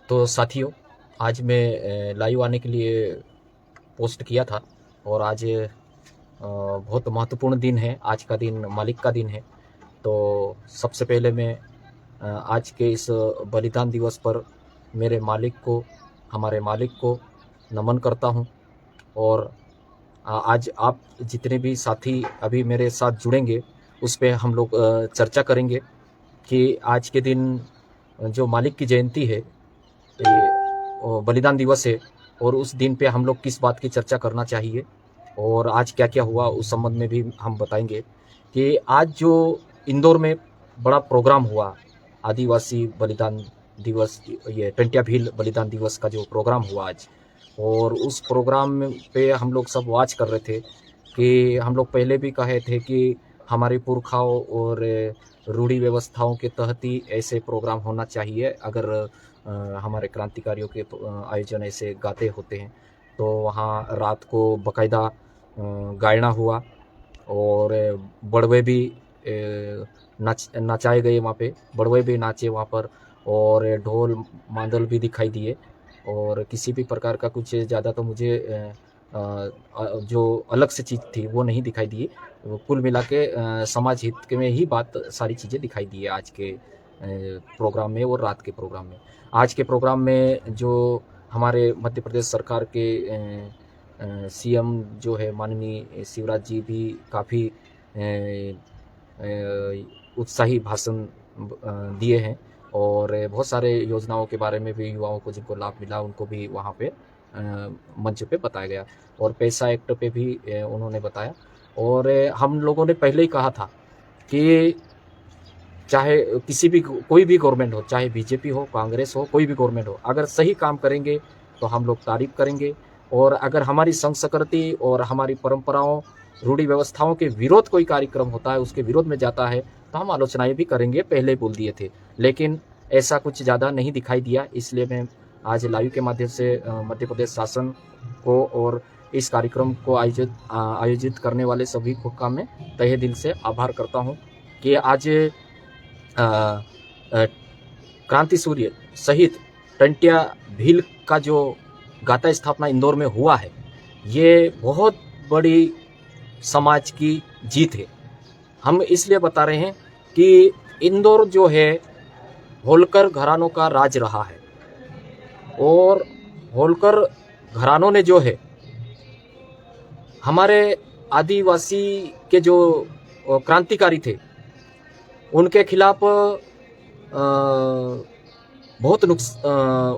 तो साथियों, आज मैं लाइव आने के लिए पोस्ट किया था और आज बहुत महत्वपूर्ण दिन है। आज का दिन मालिक का दिन है। तो सबसे पहले मैं आज के इस बलिदान दिवस पर मेरे मालिक को, हमारे मालिक को नमन करता हूं। और आज आप जितने भी साथी अभी मेरे साथ जुड़ेंगे उस पे हम लोग चर्चा करेंगे कि आज के दिन जो मालिक की जयंती है, बलिदान दिवस है, और उस दिन पे हम लोग किस बात की चर्चा करना चाहिए और आज क्या क्या हुआ उस संबंध में भी हम बताएंगे। कि आज जो इंदौर में बड़ा प्रोग्राम हुआ, आदिवासी बलिदान दिवस, ये टंट्या भील बलिदान दिवस का जो प्रोग्राम हुआ आज, और उस प्रोग्राम पे हम लोग सब वॉच कर रहे थे कि हम लोग पहले भी कहे थे कि हमारे पुरखाओं और रूढ़ी व्यवस्थाओं के तहत ही ऐसे प्रोग्राम होना चाहिए। अगर हमारे क्रांतिकारियों के आयोजन ऐसे गाते होते हैं तो वहाँ रात को बकायदा गायना हुआ और बड़वे भी नचाए गए। वहाँ पे बड़वे भी नाचे वहाँ पर, और ढोल मांदल भी दिखाई दिए। और किसी भी प्रकार का कुछ ज़्यादा तो मुझे जो अलग से चीज़ थी वो नहीं दिखाई दी। कुल मिला के समाज हित के में ही बात सारी चीज़ें दिखाई दी है आज के प्रोग्राम में और रात के प्रोग्राम में। आज के प्रोग्राम में जो हमारे मध्य प्रदेश सरकार के सीएम जो है माननीय शिवराज जी भी काफ़ी उत्साही भाषण दिए हैं और बहुत सारे योजनाओं के बारे में भी युवाओं को जिनको लाभ मिला उनको भी वहाँ पे मंच पे बताया गया। और पैसा एक्ट पे भी उन्होंने बताया। और हम लोगों ने पहले ही कहा था कि चाहे किसी भी कोई भी गवर्नमेंट हो, चाहे बीजेपी हो, कांग्रेस हो, कोई भी गवर्नमेंट हो, अगर सही काम करेंगे तो हम लोग तारीफ करेंगे। और अगर हमारी संस्कृति और हमारी परंपराओं, रूढ़ी व्यवस्थाओं के विरोध कोई कार्यक्रम होता है, उसके विरोध में जाता है, तो हम आलोचनाएं भी करेंगे, पहले बोल दिए थे। लेकिन ऐसा कुछ ज़्यादा नहीं दिखाई दिया। इसलिए मैं आज लाइव के माध्यम से मध्य प्रदेश शासन को और इस कार्यक्रम को आयोजित करने वाले सभी को का मैं तहे दिल से आभार करता हूँ कि आज क्रांति सूर्य सहित टंट्या भील का जो गाथा स्थापना इंदौर में हुआ है, ये बहुत बड़ी समाज की जीत है। हम इसलिए बता रहे हैं कि इंदौर जो है होलकर घरानों का राज रहा है, और होलकर घरानों ने जो है हमारे आदिवासी के जो क्रांतिकारी थे उनके खिलाफ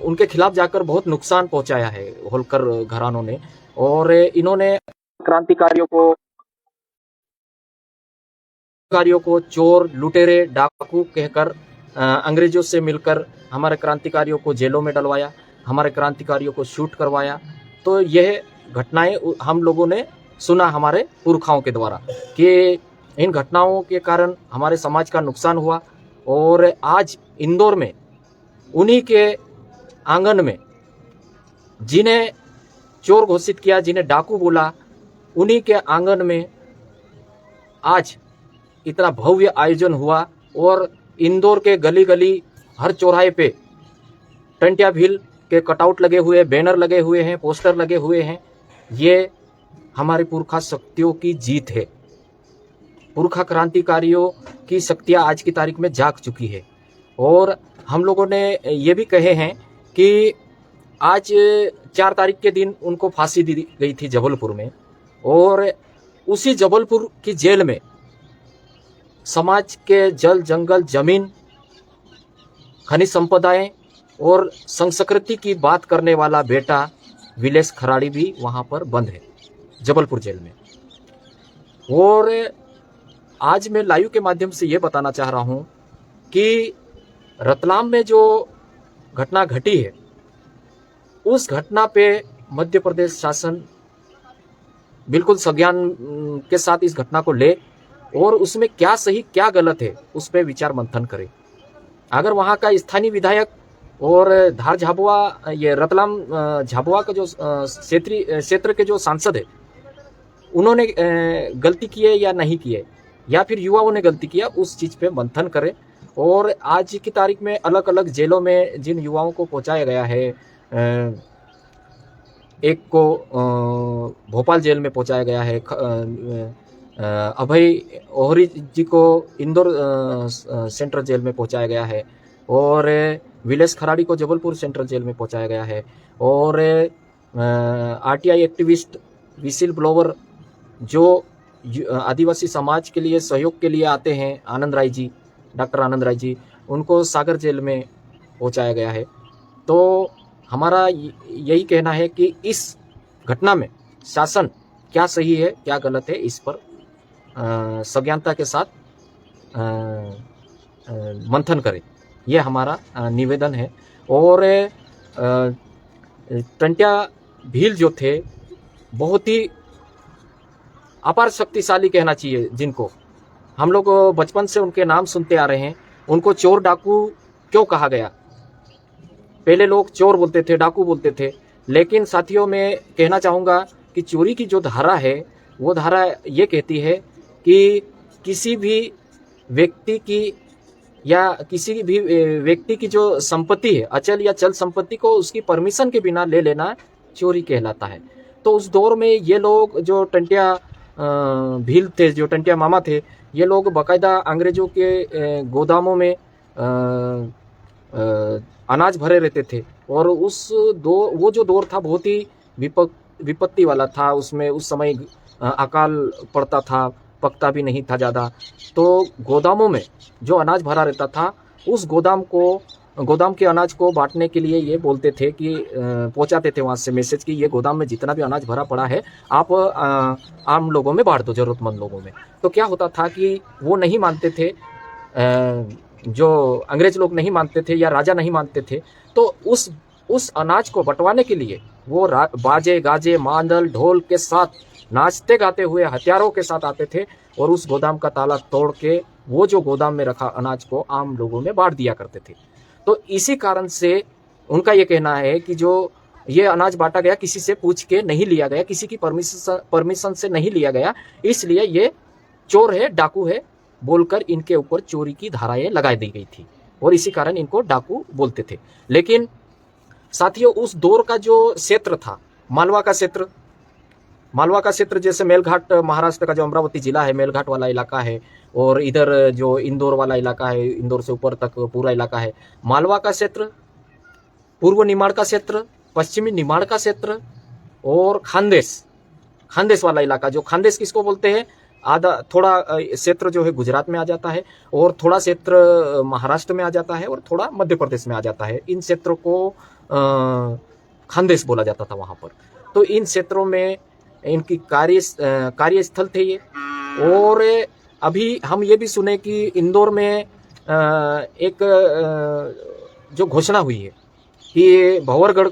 उनके खिलाफ जाकर बहुत नुकसान पहुंचाया है होलकर घरानों ने। और इन्होंने क्रांतिकारियों को चोर, लुटेरे, डाकू कहकर अंग्रेजों से मिलकर हमारे क्रांतिकारियों को जेलों में डलवाया, हमारे क्रांतिकारियों को शूट करवाया। तो यह घटनाएं हम लोगों ने सुना हमारे पुरखाओं के द्वारा कि इन घटनाओं के कारण हमारे समाज का नुकसान हुआ। और आज इंदौर में उन्हीं के आंगन में जिन्हें चोर घोषित किया, जिन्हें डाकू बोला, उन्हीं के आंगन में आज इतना भव्य आयोजन हुआ। और इंदौर के गली गली हर चौराहे पे टंट्या भील के कटआउट लगे हुए, बैनर लगे हुए हैं, पोस्टर लगे हुए हैं। ये हमारे पुरखा शक्तियों की जीत है। पुरखा क्रांतिकारियों की शक्तियां आज की तारीख में जाग चुकी है। और हम लोगों ने ये भी कहे हैं कि आज 4 तारीख के दिन उनको फांसी दी गई थी जबलपुर में, और उसी जबलपुर की जेल में समाज के जल, जंगल, जमीन, खनिज संपदाएं और संस्कृति की बात करने वाला बेटा विलेश खराड़ी भी वहां पर बंद है, जबलपुर जेल में। और आज मैं लाइव के माध्यम से ये बताना चाह रहा हूं कि रतलाम में जो घटना घटी है, उस घटना पे मध्य प्रदेश शासन बिल्कुल संज्ञान के साथ इस घटना को ले और उसमें क्या सही क्या गलत है उस पर विचार मंथन करे। अगर वहां का स्थानीय विधायक और धार झाबुआ, ये रतलाम झाबुआ का जो क्षेत्र के जो सांसद है, उन्होंने गलती की है या नहीं की है, या फिर युवाओं ने गलती किया, उस चीज पे मंथन करे और आज की तारीख में अलग अलग जेलों में जिन युवाओं को पहुंचाया गया है, एक को भोपाल जेल में पहुंचाया गया है, अभय ओहरी जी को इंदौर सेंट्रल जेल में पहुंचाया गया है, और विलेश खराड़ी को जबलपुर सेंट्रल जेल में पहुंचाया गया है, और आरटीआई एक्टिविस्ट विसिल ब्लोवर जो आदिवासी समाज के लिए सहयोग के लिए आते हैं, आनंद राय जी, डॉक्टर आनंद राय जी, उनको सागर जेल में पहुंचाया गया है। तो हमारा यही कहना है कि इस घटना में शासन क्या सही है क्या गलत है, इस पर संज्ञानता के साथ मंथन करे, ये हमारा निवेदन है। और टंट्या भील जो थे बहुत ही अपार शक्तिशाली कहना चाहिए, जिनको हम लोग बचपन से उनके नाम सुनते आ रहे हैं। उनको चोर डाकू क्यों कहा गया? पहले लोग चोर बोलते थे, डाकू बोलते थे, लेकिन साथियों मैं कहना चाहूँगा कि चोरी की जो धारा है वो धारा ये कहती है कि किसी भी व्यक्ति की या किसी भी व्यक्ति की जो संपत्ति है, अचल या चल संपत्ति को उसकी परमिशन के बिना ले लेना चोरी कहलाता है। तो उस दौर में ये लोग जो टंट्या भील थे, जो टंट्या मामा थे, ये लोग बाकायदा अंग्रेजों के गोदामों में अनाज भरे रहते थे। और वो जो दौर था बहुत ही विपत्ति वाला था। उसमें उस समय अकाल पड़ता था, पकता भी नहीं था ज़्यादा। तो गोदामों में जो अनाज भरा रहता था, उस गोदाम के अनाज को बांटने के लिए ये बोलते थे कि पहुंचाते थे वहाँ से मैसेज कि ये गोदाम में जितना भी अनाज भरा पड़ा है आप आम लोगों में बांट दो, ज़रूरतमंद लोगों में। तो क्या होता था कि वो नहीं मानते थे, जो अंग्रेज लोग नहीं मानते थे या राजा नहीं मानते थे, तो उस अनाज को बंटवाने के लिए वो बाजे गाजे मांदल ढोल के साथ नाचते गाते हुए हथियारों के साथ आते थे और उस गोदाम का ताला तोड़ के वो जो गोदाम में रखा अनाज को आम लोगों में बांट दिया करते थे। तो इसी कारण से उनका ये कहना है कि जो ये अनाज बांटा गया किसी से पूछ के नहीं लिया गया, किसी की परमिशन से नहीं लिया गया, इसलिए ये चोर है, डाकू है बोलकर इनके ऊपर चोरी की धाराएं लगा दी गई थी और इसी कारण इनको डाकू बोलते थे। लेकिन साथियों उस दौर का जो क्षेत्र था, मालवा का क्षेत्र जैसे मेलघाट, महाराष्ट्र का जो अमरावती जिला है, मेलघाट वाला इलाका है, और इधर जो इंदौर वाला इलाका है, इंदौर से ऊपर तक पूरा इलाका है। मालवा का क्षेत्र, पूर्व निमाड़ का क्षेत्र, पश्चिमी निमाड़ का क्षेत्र और खानदेश वाला इलाका। जो खानदेश किसको बोलते हैं, आधा थोड़ा क्षेत्र जो है गुजरात में आ जाता है और थोड़ा क्षेत्र महाराष्ट्र में आ जाता है और थोड़ा मध्य प्रदेश में आ जाता है। इन क्षेत्रों को खानदेश बोला जाता था वहां पर। तो इन क्षेत्रों में इनकी कार्यस्थल थे ये। और अभी हम ये भी सुने कि इंदौर में एक जो घोषणा हुई है कि भंवरगढ़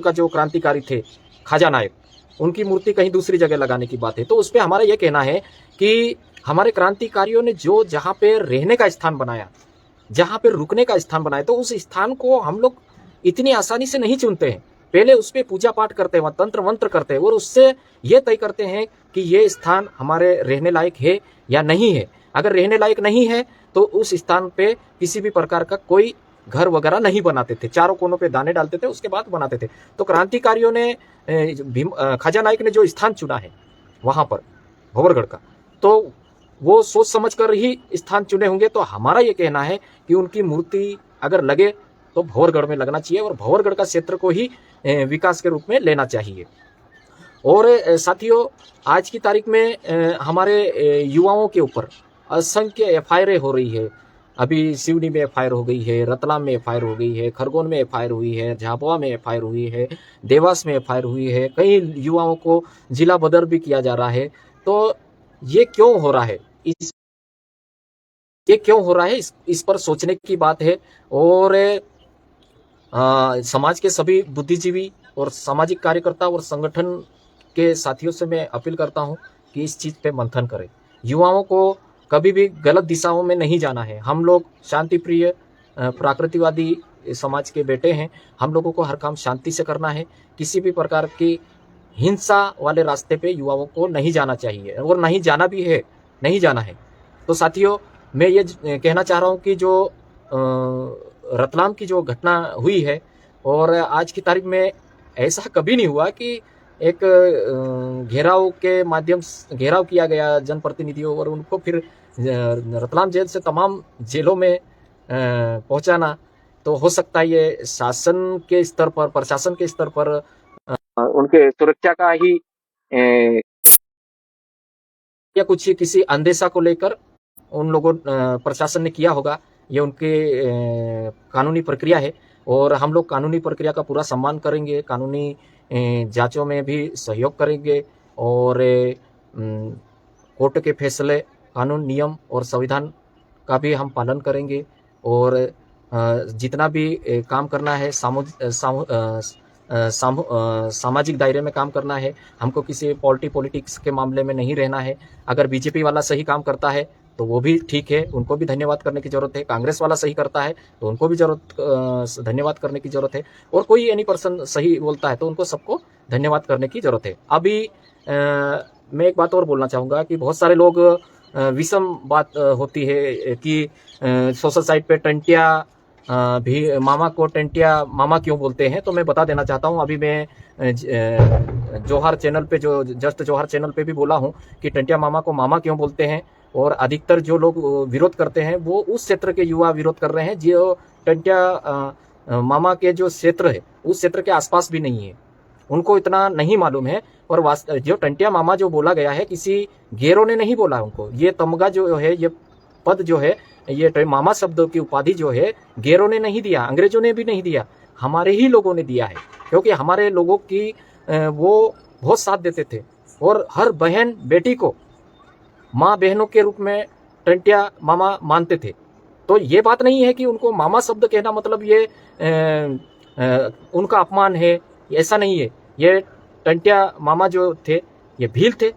का जो क्रांतिकारी थे खाजा नायक, उनकी मूर्ति कहीं दूसरी जगह लगाने की बात है। तो उस पर हमारा ये कहना है कि हमारे क्रांतिकारियों ने जो जहाँ पे रहने का स्थान बनाया, जहाँ पे रुकने का स्थान बनाया, तो उस स्थान को हम लोग इतनी आसानी से नहीं चुनते हैं। पहले उस पर पूजा पाठ करते हैं, तंत्र मंत्र करते हैं और उससे ये तय करते हैं कि ये स्थान हमारे रहने लायक है या नहीं है। अगर रहने लायक नहीं है तो उस स्थान पे किसी भी प्रकार का कोई घर वगैरह नहीं बनाते थे, चारों कोनों पे दाने डालते थे, उसके बाद बनाते थे। तो क्रांतिकारियों ने खाजा नायक ने जो स्थान चुना है वहां पर भंवरगढ़ का, तो वो सोच समझ कर ही स्थान चुने होंगे। तो हमारा ये कहना है कि उनकी मूर्ति अगर लगे तो भंवरगढ़ में लगना चाहिए और भंवरगढ़ का क्षेत्र को ही विकास के रूप में लेना चाहिए। और साथियों आज की तारीख में हमारे युवाओं के ऊपर असंख्य एफआईआर हो रही है। अभी सिवनी में एफआईआर हो गई है, रतलाम में एफआईआर हो गई है, खरगोन में एफआईआर हुई है, झाबुआ में एफआईआर हुई है, देवास में एफआईआर हुई है। कई युवाओं को जिला बदर भी किया जा रहा है। तो ये क्यों हो रहा है, इस पर सोचने की बात है। और समाज के सभी बुद्धिजीवी और सामाजिक कार्यकर्ता और संगठन के साथियों से मैं अपील करता हूं कि इस चीज पे मंथन करें। युवाओं को कभी भी गलत दिशाओं में नहीं जाना है। हम लोग शांति प्रिय प्राकृतिकवादी समाज के बेटे हैं। हम लोगों को हर काम शांति से करना है। किसी भी प्रकार की हिंसा वाले रास्ते पे युवाओं को नहीं जाना चाहिए और नहीं जाना है। तो साथियों मैं ये कहना चाह रहा हूँ कि जो रतलाम की जो घटना हुई है, और आज की तारीख में ऐसा कभी नहीं हुआ कि एक घेराव के माध्यम से घेराव किया गया जनप्रतिनिधियों, और उनको फिर रतलाम जेल से तमाम जेलों में पहुंचाना। तो हो सकता है ये शासन के स्तर पर, प्रशासन के स्तर पर उनके सुरक्षा का ही या कुछ किसी अंदेशा को लेकर उन लोगों प्रशासन ने किया होगा। ये उनके कानूनी प्रक्रिया है, और हम लोग कानूनी प्रक्रिया का पूरा सम्मान करेंगे, कानूनी जांचों में भी सहयोग करेंगे, और कोर्ट के फैसले, कानून, नियम और संविधान का भी हम पालन करेंगे। और जितना भी काम करना है सामाजिक दायरे में काम करना है, हमको किसी पॉलिटिक्स के मामले में नहीं रहना है। अगर बीजेपी वाला सही काम करता है तो वो भी ठीक है, उनको भी धन्यवाद करने की जरूरत है। कांग्रेस वाला सही करता है तो उनको भी धन्यवाद करने की जरूरत है। और कोई एनी पर्सन सही बोलता है तो उनको सबको धन्यवाद करने की जरूरत है। अभी मैं एक बात और बोलना चाहूँगा कि बहुत सारे लोग विषम बात होती है कि सोशल साइट पे टंटिया भी मामा को टंटिया मामा क्यों बोलते हैं। तो मैं बता देना चाहता हूँ, अभी मैं जोहर चैनल पे, जो जस्ट जोहर चैनल पे भी बोला हूँ कि टंटिया मामा को मामा क्यों बोलते हैं। और अधिकतर जो लोग विरोध करते हैं वो उस क्षेत्र के युवा विरोध कर रहे हैं जो टंटिया मामा के जो क्षेत्र है उस क्षेत्र के आसपास भी नहीं है, उनको इतना नहीं मालूम है। और जो टंटिया मामा जो बोला गया है, किसी गेरों ने नहीं बोला उनको। ये तमगा जो है, ये पद जो है, ये मामा शब्द की उपाधि जो है, गेरों ने नहीं दिया, अंग्रेजों ने भी नहीं दिया, हमारे ही लोगों ने दिया है। क्योंकि हमारे लोगों की वो बहुत साथ देते थे, और हर बहन बेटी को माँ बहनों के रूप में टंटिया मामा मानते थे। तो ये बात नहीं है कि उनको मामा शब्द कहना मतलब ये उनका अपमान है, ऐसा नहीं है। ये टंटिया मामा जो थे ये भील थे,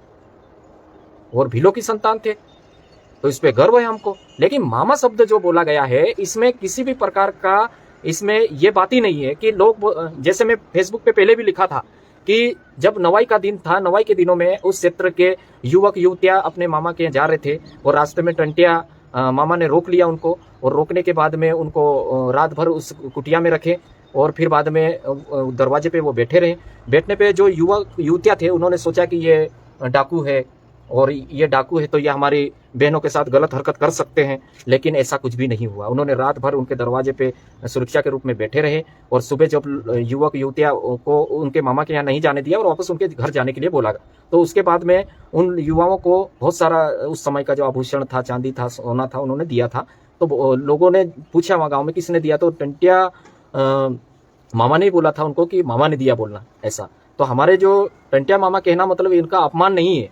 और भीलों की संतान थे, तो इस पे गर्व है हमको। लेकिन मामा शब्द जो बोला गया है, इसमें किसी भी प्रकार का, इसमें ये बात ही नहीं है कि लोग, जैसे मैं फेसबुक पे पहले भी लिखा था कि जब नवाई का दिन था, नवाई के दिनों में उस क्षेत्र के युवक युवतियां अपने मामा के यहाँ जा रहे थे, और रास्ते में टंटिया मामा ने रोक लिया उनको, और रोकने के बाद में उनको रात भर उस कुटिया में रखे, और फिर बाद में दरवाजे पे वो बैठे रहे। बैठने पे जो युवक युवतियां थे उन्होंने सोचा कि ये डाकू है, और ये डाकू है तो ये हमारी बहनों के साथ गलत हरकत कर सकते हैं। लेकिन ऐसा कुछ भी नहीं हुआ। उन्होंने रात भर उनके दरवाजे पे सुरक्षा के रूप में बैठे रहे, और सुबह जब युवक युवतियां को उनके मामा के यहाँ नहीं जाने दिया और वापस उनके घर जाने के लिए बोला, तो उसके बाद में उन युवाओं को बहुत सारा उस समय का जो आभूषण था, चांदी था, सोना था, उन्होंने दिया था। तो लोगों ने पूछा वहाँ गाँव में किसने दिया, तो टंटिया मामा ने बोला था उनको कि मामा ने दिया बोलना, ऐसा। तो हमारे जो टंटिया मामा कहना मतलब इनका अपमान नहीं है।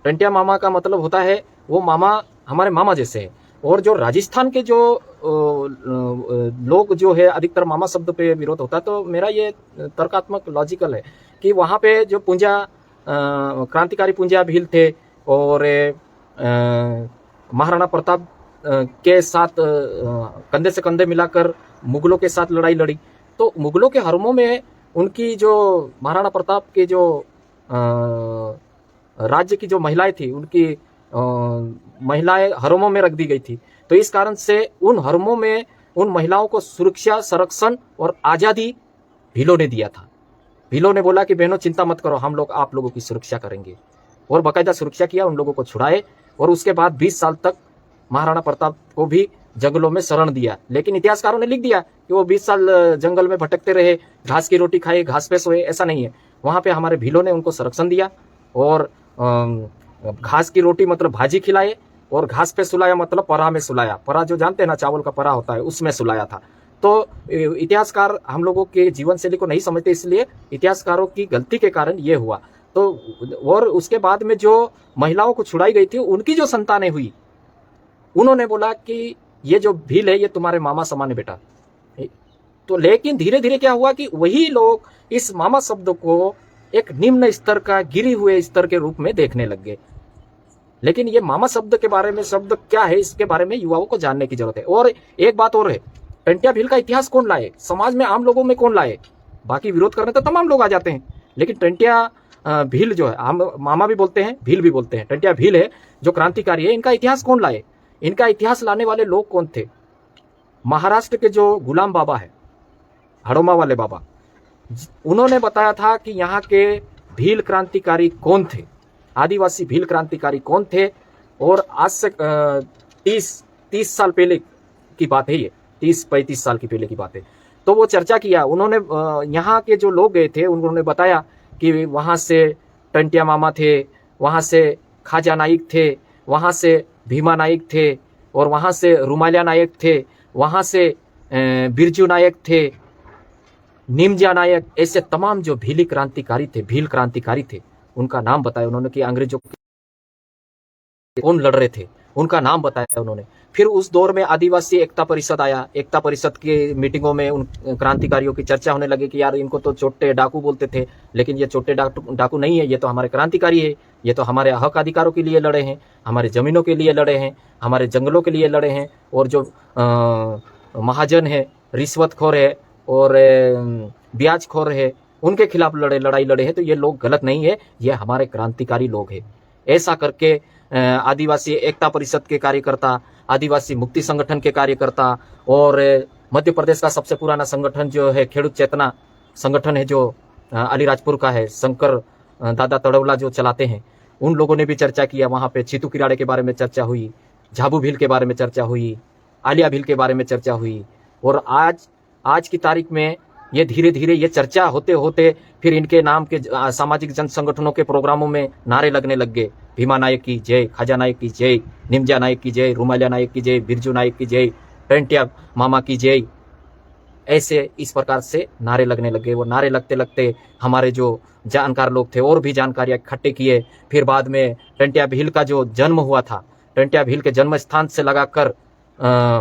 टंटिया मामा का मतलब होता है वो मामा हमारे मामा जैसे है। और जो राजस्थान के जो लोग जो है अधिकतर मामा शब्द पे विरोध होता है, तो मेरा ये तर्कात्मक लॉजिकल है कि वहाँ पे जो पूंजा क्रांतिकारी पूंजा भील थे, और महाराणा प्रताप के साथ कंधे से कंधे मिलाकर मुगलों के साथ लड़ाई लड़ी। तो मुगलों के हरमों में उनकी जो महाराणा प्रताप के जो राज्य की जो महिलाएं थी, उनकी महिलाएं हरमों में रख दी गई थी। तो इस कारण से उन हरमों में उन महिलाओं को सुरक्षा, संरक्षण और आजादी भीलों ने दिया था। भीलों ने बोला कि बहनों चिंता मत करो, हम लोग आप लोगों की सुरक्षा करेंगे, और बाकायदा सुरक्षा किया, उन लोगों को छुड़ाए। और उसके बाद 20 साल तक महाराणा प्रताप को भी जंगलों में शरण दिया। लेकिन इतिहासकारों ने लिख दिया कि वो 20 साल जंगल में भटकते रहे, घास की रोटी खाए, घास पे सोए, ऐसा नहीं है। वहां पे हमारे भीलों ने उनको संरक्षण दिया, और घास की रोटी मतलब भाजी खिलाए, और घास पे सुलाया मतलब परा में सुलाया। परा जो जानते हैं ना, चावल का परा होता है, उसमें सुलाया था। तो इतिहासकार हम लोगों के जीवन शैली को नहीं समझते, इसलिए इतिहासकारों की गलती के कारण ये हुआ। तो और उसके बाद में जो महिलाओं को छुड़ाई गई थी, उनकी जो संतानें हुई, उन्होंने बोला कि ये जो भील है ये तुम्हारे मामा समान है बेटा। तो लेकिन धीरे धीरे क्या हुआ कि वही लोग इस मामा शब्द को एक निम्न स्तर का, गिरी हुए स्तर के रूप में देखने लग गए। लेकिन ये मामा शब्द के बारे में, शब्द क्या है, इसके बारे में युवाओं को जानने की जरूरत है। और एक बात और है, टंटिया भील का इतिहास कौन लाए, समाज में आम लोगों में कौन लाए? बाकी विरोध करने तो तमाम लोग आ जाते हैं, लेकिन टंटिया भील जो है, हम मामा भी बोलते हैं, भील भी बोलते हैं, टंटिया भील है जो क्रांतिकारी है, इनका इतिहास कौन लाए? इनका इतिहास लाने वाले लोग कौन थे? महाराष्ट्र के जो गुलाम बाबा है, हड़ोमा वाले बाबा, उन्होंने बताया था कि यहाँ के भील क्रांतिकारी कौन थे, आदिवासी भील क्रांतिकारी कौन थे। और आज से 30 साल पहले की बात है, ये 30-35 साल की पहले की बात है। तो वो चर्चा किया उन्होंने, यहाँ के जो लोग गए थे उन्होंने बताया कि वहाँ से टंटिया मामा थे, वहाँ से खाजा नाइक थे, वहाँ से भीमा नाइक थे, और वहाँ से रुमालिया नायक थे, वहाँ से बिरजू नायक थे, निमजा नायक, ऐसे तमाम जो भील क्रांतिकारी थे, उनका नाम बताया उन्होंने कि अंग्रेजों कौन लड़ रहे थे, उनका नाम बताया उन्होंने। फिर उस दौर में आदिवासी एकता परिषद आया। एकता परिषद की मीटिंगों में उन क्रांतिकारियों की चर्चा होने लगी कि यार इनको तो छोटे डाकू बोलते थे, लेकिन ये छोटे डाकू नहीं है, ये तो हमारे क्रांतिकारी है, ये तो हमारे हक अधिकारों के लिए लड़े हैं, हमारे जमीनों के लिए लड़े हैं, हमारे जंगलों के लिए लड़े हैं, और जो महाजन है, रिश्वतखोर है और ब्याजखोर है, उनके खिलाफ लड़ाई लड़े हैं, तो ये लोग गलत नहीं है, ये हमारे क्रांतिकारी लोग हैं। ऐसा करके आदिवासी एकता परिषद के कार्यकर्ता, आदिवासी मुक्ति संगठन के कार्यकर्ता, और मध्य प्रदेश का सबसे पुराना संगठन जो है खेडूत चेतना संगठन है, जो अलीराजपुर का है, शंकर दादा तड़वला जो चलाते हैं, उन लोगों ने भी चर्चा किया। वहाँ पे चीतू किराड़े के बारे में चर्चा हुई, झाबू भील के बारे में चर्चा हुई, आलिया भील के बारे में चर्चा हुई। और आज की तारीख में ये धीरे धीरे ये चर्चा होते होते फिर इनके नाम के सामाजिक जन संगठनों के प्रोग्रामों में नारे लगने लग गए, भीमा नायक की जय, खाजा नायक की जय, निमजा नायक की जय, रुमालिया नायक की जय, बिरजू नायक की जय, टंटिया मामा की जय। ऐसे इस प्रकार से नारे लगने लगे। वो नारे लगते लगते हमारे जो जानकार लोग थे और भी जानकारियां इकट्ठे किए। फिर बाद में टंटिया भील का जो जन्म हुआ था, टंटिया भील के जन्म स्थान से लगाकर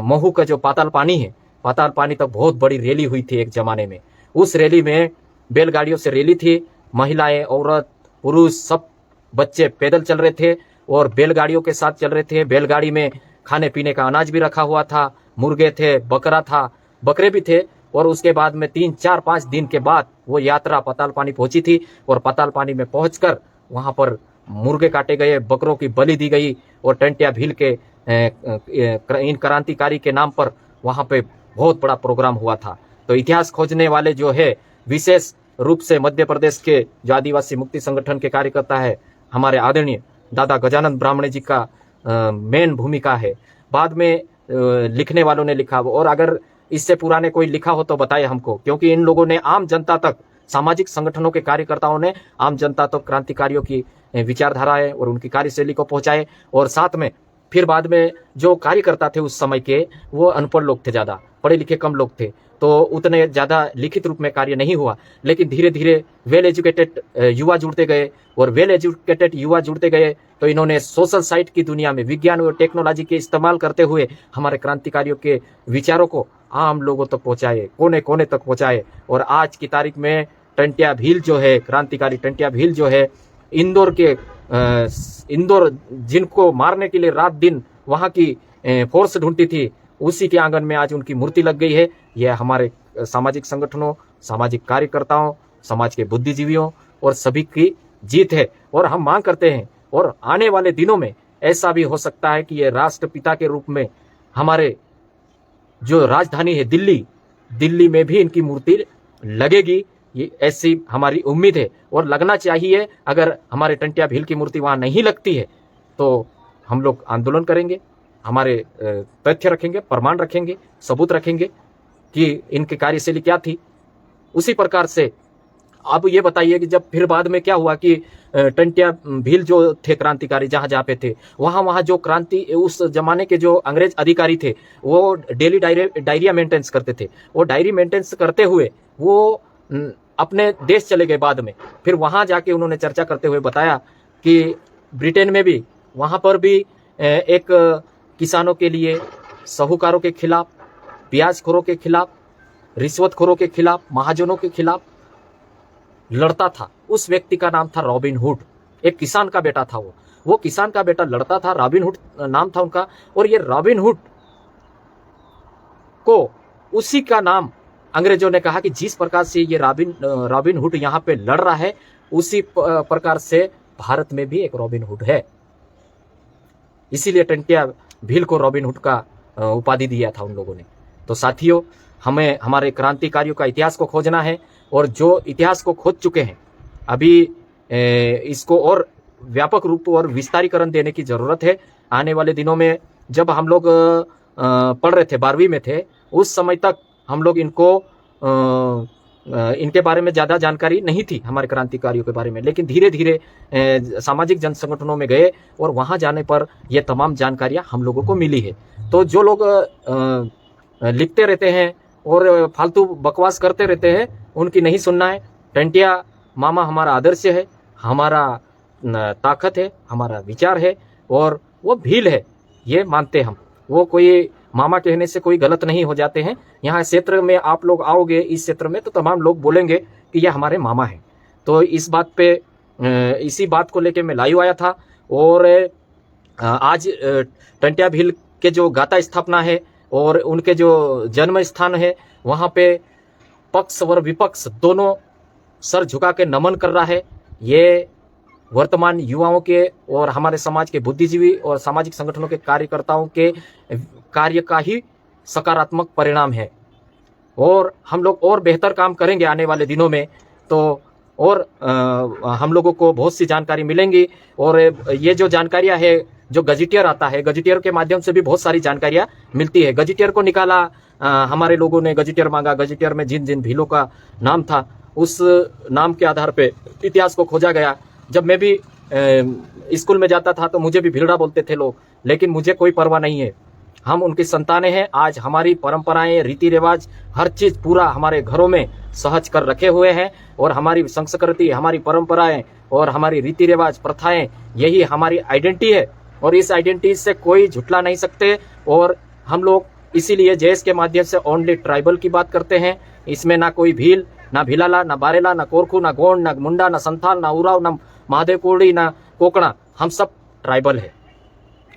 महू का जो पाताल पानी है, पाताल पानी तक बहुत बड़ी रैली हुई थी एक जमाने में। उस रैली में बैलगाड़ियों से रैली थी, महिलाएं, औरत, पुरुष, सब बच्चे पैदल चल रहे थे और बैलगाड़ियों के साथ चल रहे थे। बैलगाड़ी में खाने पीने का अनाज भी रखा हुआ था, मुर्गे थे, बकरा था, बकरे भी थे। और उसके बाद में 3-4-5 दिन के बाद वो यात्रा पाताल पानी पहुंची थी, और पाताल पानी में पहुंचकर वहां पर मुर्गे काटे गए, बकरों की बलि दी गई, और टंटिया भील के इन क्रांतिकारी के नाम पर वहां पे बहुत बड़ा प्रोग्राम हुआ था। तो इतिहास खोजने वाले जो है, विशेष रूप से मध्य प्रदेश के जो आदिवासी मुक्ति संगठन के कार्यकर्ता है, हमारे आदरणीय दादा गजानन ब्राह्मणे जी का मेन भूमिका है। बाद में लिखने वालों ने लिखा, और अगर इससे पुराने कोई लिखा हो तो बताए हमको, क्योंकि इन लोगों ने आम जनता तक, सामाजिक संगठनों के कार्यकर्ताओं ने आम जनता तक क्रांतिकारियों की विचारधाराएं और उनकी कार्यशैली को पहुंचाए। और साथ में फिर बाद में जो कार्यकर्ता थे उस समय के, वो अनपढ़ लोग थे, ज्यादा पढ़े लिखे कम लोग थे, तो उतने ज्यादा लिखित रूप में कार्य नहीं हुआ। लेकिन धीरे धीरे वेल एजुकेटेड युवा जुड़ते गए, और वेल एजुकेटेड युवा जुड़ते गए तो इन्होंने सोशल साइट की दुनिया में विज्ञान और टेक्नोलॉजी के इस्तेमाल करते हुए हमारे क्रांतिकारियों के विचारों को आम लोगों तक पहुंचाए, कोने कोने तक पहुंचाए। और आज की तारीख में टंटिया भील जो है, क्रांतिकारी टंटिया भील जो है, इंदौर जिनको मारने के लिए रात दिन वहां की फोर्स ढूंढती थी, उसी के आंगन में आज उनकी मूर्ति लग गई है। यह हमारे सामाजिक संगठनों, सामाजिक कार्यकर्ताओं, समाज के बुद्धिजीवियों और सभी की जीत है। और हम मांग करते हैं, और आने वाले दिनों में ऐसा भी हो सकता है कि ये राष्ट्रपिता के रूप में हमारे जो राजधानी है दिल्ली में भी इनकी मूर्ति लगेगी, ये ऐसी हमारी उम्मीद है। और लगना चाहिए। अगर हमारे टंटिया भील की मूर्ति वहां नहीं लगती है तो हम लोग आंदोलन करेंगे, हमारे तथ्य रखेंगे, प्रमाण रखेंगे, सबूत रखेंगे कि इनकी कार्यशैली क्या थी। उसी प्रकार से आप ये बताइए कि जब फिर बाद में क्या हुआ कि टंटिया भील जो थे क्रांतिकारी, जहां पे थे, वहां जो क्रांति, उस जमाने के जो अंग्रेज अधिकारी थे, वो डेली डायरिया मेंटेनेंस करते थे। वो डायरी मेंटेनेंस करते हुए वो अपने देश चले गए। बाद में फिर वहां जाके उन्होंने चर्चा करते हुए बताया कि ब्रिटेन में भी, वहां पर भी एक किसानों के लिए, साहूकारों के खिलाफ, ब्याजखोरों के खिलाफ, रिश्वतखोरों के खिलाफ, महाजनों के खिलाफ लड़ता था। उस व्यक्ति का नाम था रॉबिन हुड। एक किसान का बेटा था वो किसान का बेटा लड़ता था, रॉबिन हुड नाम था उनका। और ये रॉबिन हुड को, उसी का नाम अंग्रेजों ने कहा कि जिस प्रकार से ये रॉबिन हुड यहाँ पे लड़ रहा है, उसी प्रकार से भारत में भी एक रॉबिन हुड है। इसीलिए टंटिया भील को रॉबिनहुड का उपाधि दिया था उन लोगों ने। तो साथियों, हमें हमारे क्रांतिकारियों का इतिहास को खोजना है, और जो इतिहास को खोज चुके हैं अभी इसको और व्यापक रूप और विस्तारीकरण देने की जरूरत है। आने वाले दिनों में जब हम लोग पढ़ रहे थे, 12वीं में थे, उस समय तक हम लोग इनके बारे में ज़्यादा जानकारी नहीं थी, हमारे क्रांतिकारियों के बारे में। लेकिन धीरे धीरे सामाजिक जन संगठनों में गए और वहाँ जाने पर ये तमाम जानकारियाँ हम लोगों को मिली है। तो जो लोग लिखते रहते हैं और फालतू बकवास करते रहते हैं, उनकी नहीं सुनना है। टंटिया मामा हमारा आदर्श है, हमारा ताकत है, हमारा विचार है, और वो भील है, ये मानते हम। वो कोई मामा कहने से कोई गलत नहीं हो जाते हैं। यहाँ क्षेत्र में आप लोग आओगे, इस क्षेत्र में, तो तमाम लोग बोलेंगे कि ये हमारे मामा हैं। तो इस बात पे इसी बात को लेके मैं लाइव आया था। और आज टंटिया भील के जो गाता स्थापना है और उनके जो जन्म स्थान है, वहाँ पे पक्ष और विपक्ष दोनों सर झुका के नमन कर रहा है। ये वर्तमान युवाओं के और हमारे समाज के बुद्धिजीवी और सामाजिक संगठनों के कार्यकर्ताओं के कार्य का ही सकारात्मक परिणाम है। और हम लोग और बेहतर काम करेंगे आने वाले दिनों में, तो और हम लोगों को बहुत सी जानकारी मिलेंगी। और ये जो जानकारियां है, जो गजेटियर आता है, गजेटियर के माध्यम से भी बहुत सारी जानकारियां मिलती है। गजेटियर को निकाला, हमारे लोगों ने गजेटियर मांगा। गजेटियर में जिन जिन भीलों का नाम था, उस नाम के आधार पे इतिहास को खोजा गया। जब मैं भी स्कूल में जाता था तो मुझे भी भीलड़ा बोलते थे लोग, लेकिन मुझे कोई परवाह नहीं है। हम उनकी संतानें हैं। आज हमारी परंपराएं, रीति रिवाज, हर चीज पूरा हमारे घरों में सहज कर रखे हुए हैं। और हमारी संस्कृति, हमारी परंपराएं और हमारी रीति रिवाज, प्रथाएं, यही हमारी आइडेंटिटी है। और इस आइडेंटिटी से कोई झुठला नहीं सकते। और हम लोग इसीलिए जेएस के माध्यम से ओनली ट्राइबल की बात करते हैं। इसमें ना कोई भील, ना भिलाला, ना बारेला, ना कोरखू, ना गोंड, ना मुंडा, ना संथाल, ना उराव, ना महादेव कोड़ी, ना कोकड़ा, हम सब ट्राइबल है।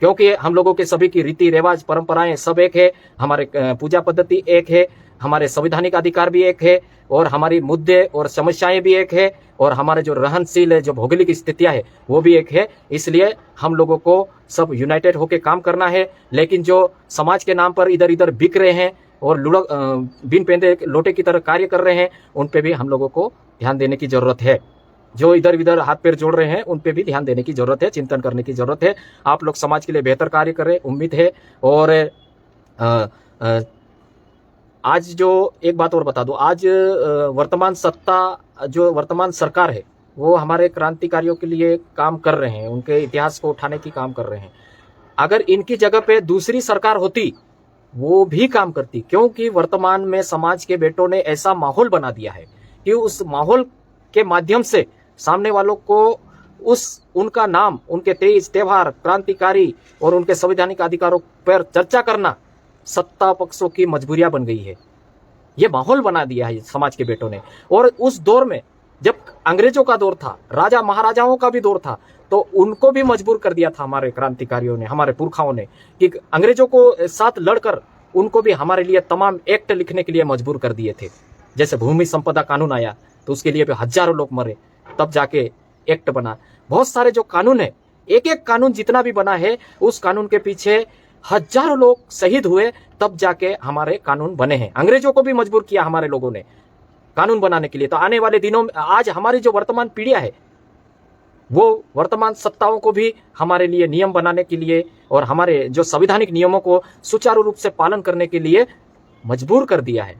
क्योंकि हम लोगों के सभी की रीति रिवाज, परंपराएं सब एक है, हमारे पूजा पद्धति एक है, हमारे संवैधानिक अधिकार भी एक है, और हमारी मुद्दे और समस्याएं भी एक है, और हमारे जो रहनशील है, जो भौगोलिक स्थितियां है, वो भी एक है। इसलिए हम लोगों को सब यूनाइटेड होकर काम करना है। लेकिन जो समाज के नाम पर इधर इधर बिक रहे हैं और बिन पेंदे लोटे की तरह कार्य कर रहे हैं, उन पे भी हम लोगों को ध्यान देने की जरूरत है। जो इधर उधर हाथ पैर जोड़ रहे हैं, उन पे भी ध्यान देने की जरूरत है, चिंतन करने की जरूरत है। आप लोग समाज के लिए बेहतर कार्य करें, उम्मीद है। और आज जो एक बात और बता दूं, आज वर्तमान सत्ता, जो वर्तमान सरकार है, वो हमारे क्रांतिकारियों के लिए काम कर रहे हैं, उनके इतिहास को उठाने की काम कर रहे हैं। अगर इनकी जगह पे दूसरी सरकार होती, वो भी काम करती। क्योंकि वर्तमान में समाज के बेटों ने ऐसा माहौल बना दिया है कि उस माहौल के माध्यम से सामने वालों को उनका नाम, उनके तेज त्योहार, क्रांतिकारी और उनके संवैधानिक अधिकारों पर चर्चा करना सत्ता पक्षों की मजबूरियां बन गई है। ये माहौल बना दिया है समाज के बेटों ने। और उस दौर में, जब अंग्रेजों का दौर था, राजा महाराजाओं का भी दौर था, तो उनको भी मजबूर कर दिया था हमारे क्रांतिकारियों ने, हमारे पुरखाओं ने, कि अंग्रेजों को साथ लड़कर उनको भी हमारे लिए तमाम एक्ट लिखने के लिए मजबूर कर दिए थे। जैसे भूमि संपदा कानून आया, तो उसके लिए भी हजारों लोग मरे, तब जाके एक्ट बना। बहुत सारे जो कानून है, एक एक कानून जितना भी बना है, उस कानून के पीछे हजारों लोग शहीद हुए, तब जाके हमारे कानून बने हैं। अंग्रेजों को भी मजबूर किया हमारे लोगों ने कानून बनाने के लिए। तो आने वाले दिनों में, आज हमारी जो वर्तमान पीढ़ियां है, वो वर्तमान सत्ताओं को भी हमारे लिए नियम बनाने के लिए और हमारे जो संवैधानिक नियमों को सुचारू रूप से पालन करने के लिए मजबूर कर दिया है।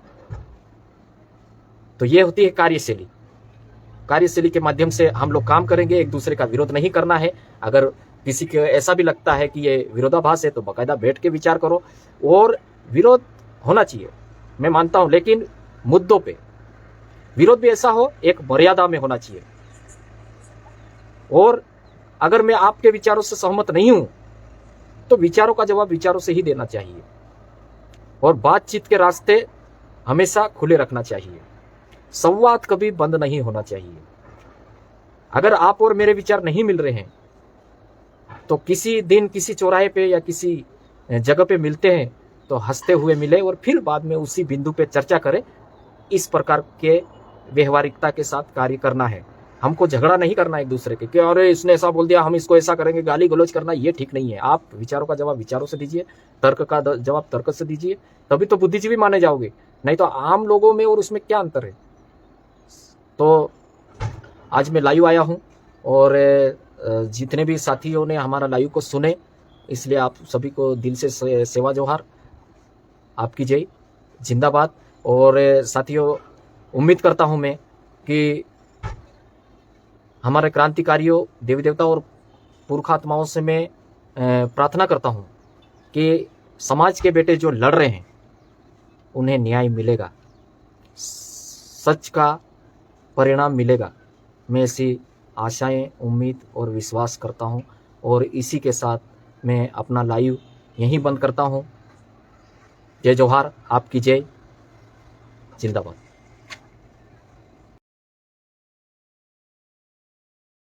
तो ये होती है कार्यशैली। कार्यशैली के माध्यम से हम लोग काम करेंगे, एक दूसरे का विरोध नहीं करना है। अगर किसी को ऐसा भी लगता है कि ये विरोधाभास है, तो बाकायदा बैठ के विचार करो। और विरोध होना चाहिए, मैं मानता हूं, लेकिन मुद्दों पे विरोध भी ऐसा हो, एक मर्यादा में होना चाहिए। और अगर मैं आपके विचारों से सहमत नहीं हूं, तो विचारों का जवाब विचारों से ही देना चाहिए। और बातचीत के रास्ते हमेशा खुले रखना चाहिए। संवाद कभी बंद नहीं होना चाहिए। अगर आप और मेरे विचार नहीं मिल रहे हैं, तो किसी दिन किसी चौराहे पे या किसी जगह पे मिलते हैं, तो हंसते हुए मिले और फिर बाद में उसी बिंदु पे चर्चा करें। इस प्रकार के व्यवहारिकता के साथ कार्य करना है। हमको झगड़ा नहीं करना एक दूसरे के कि अरे इसने ऐसा बोल दिया हम इसको ऐसा करेंगे, गाली गलौज करना ये ठीक नहीं है। आप विचारों का जवाब विचारों से दीजिए, तर्क का जवाब तर्क से दीजिए, तभी तो बुद्धिजीवी माने जाओगे, नहीं तो आम लोगों में और उसमें क्या अंतर है। तो आज मैं लाइव आया हूँ और जितने भी साथियों ने हमारा लाइव को सुने, इसलिए आप सभी को दिल से सेवा जोहार, आपकी जय, जिंदाबाद। और साथियों, उम्मीद करता हूँ मैं कि हमारे क्रांतिकारियों, देवी देवता और पुरखात्माओं से मैं प्रार्थना करता हूँ कि समाज के बेटे जो लड़ रहे हैं उन्हें न्याय मिलेगा, सच का परिणाम मिलेगा। मैं ऐसी आशाएं, उम्मीद और विश्वास करता हूं और इसी के साथ मैं अपना लाइव यहीं बंद करता हूं। जय जोहार, आपकी जय, जिंदाबाद।